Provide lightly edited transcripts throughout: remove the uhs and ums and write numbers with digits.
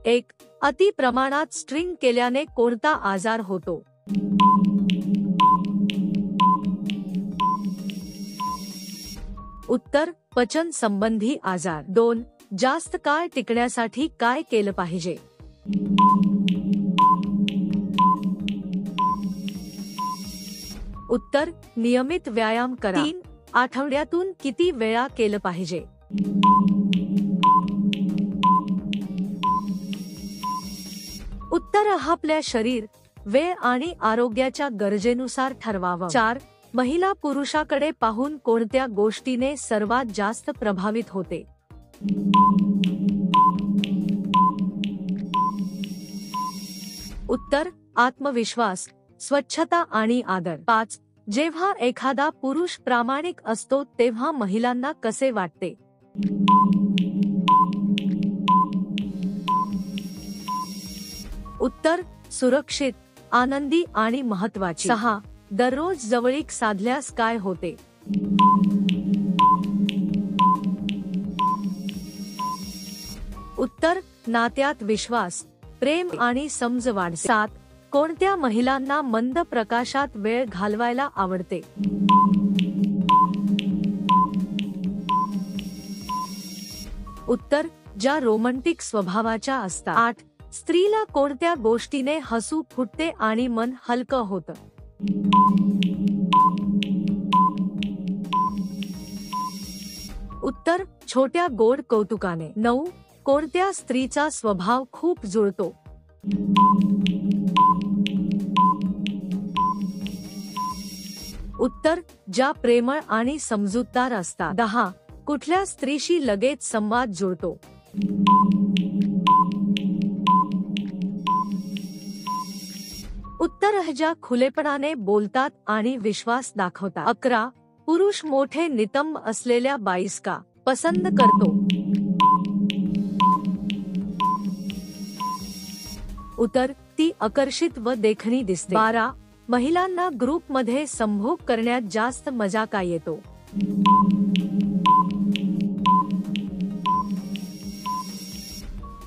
एक अति प्रमाणात स्ट्रिंग केल्याने कोणता आजार होतो? उत्तर पचन संबंधी आजार. 2 जास्त काळ टिकण्यासाठी काय केलं पाहिजे? उत्तर नियमित व्यायाम करा. 3 आठवड्यातून किती वेळा केलं पाहिजे? उत्तर आपल्या शरीर, वेळ आणि आरोग्याच्या गरजेनुसार ठरवावं. 4 महिला पुरुषाकडे पाहून कोणत्या गोष्टीने सर्वात जास्त प्रभावित होते? उत्तर आत्मविश्वास, स्वच्छता आणि आदर. 5 जेव्हा एखादा पुरुष प्रामाणिक असतो तेव्हा महिलांना कसे वाटते? उत्तर सुरक्षित, आनंदी आणि महत्त्वाची. 6 दररोज जवळीक साधल्यास काय होते? उत्तर नात्यात विश्वास, प्रेम आणि समज वाढते. 7 कोणत्या महिलांना मंद प्रकाशात वेळ घालवायला आवडते? उत्तर ज्या रोमॅन्टिक स्वभावाच्या असतात. 8 स्त्रीला कोणत्या गोष्टीने हसू फुटते आणि मन हलकं होतं? उत्तर छोट्या गोड कौतुकाने. 9 कोणत्या स्त्रीचा स्वभाव खूप जुळतो? उत्तर ज्या प्रेमळ आणि समजूतदार असतात. 10 कुठल्या स्त्रीशी लगेच संवाद जुळतो? उत्तर ज्या खुलेपणाने बोलतात आणि विश्वास दाखवतात. 11 पुरुष मोठे नितंब असलेल्या बाईस का पसंत करतो? उत्तर ती आकर्षित व देखणी दिसते. 12 महिलांना ग्रुपमध्ये संभोग करण्यात जास्त मजा का येतो?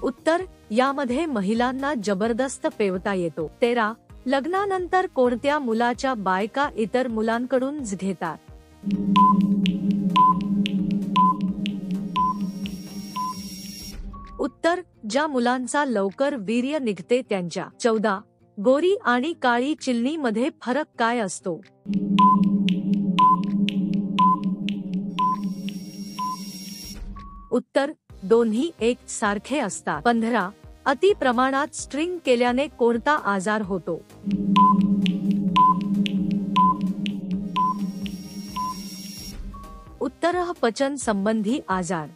उत्तर यामध्ये महिलांना जबरदस्त पेवता येतो. 13 लग्नानंतर कोणत्या मुलाच्या बायका इतर मुलांकडून घेतात? उत्तर ज्या मुलांचा लवकर वीर्य निघते त्यांच्या. 14 गोरी आणि काळी चिलनी मध्ये फरक काय असतो? उत्तर दोन्ही एक सारखे असतात. 15 अति प्रमाणात स्ट्रिंग केल्याने कोणता आजार होतो? उत्तर पचन संबंधी आजार.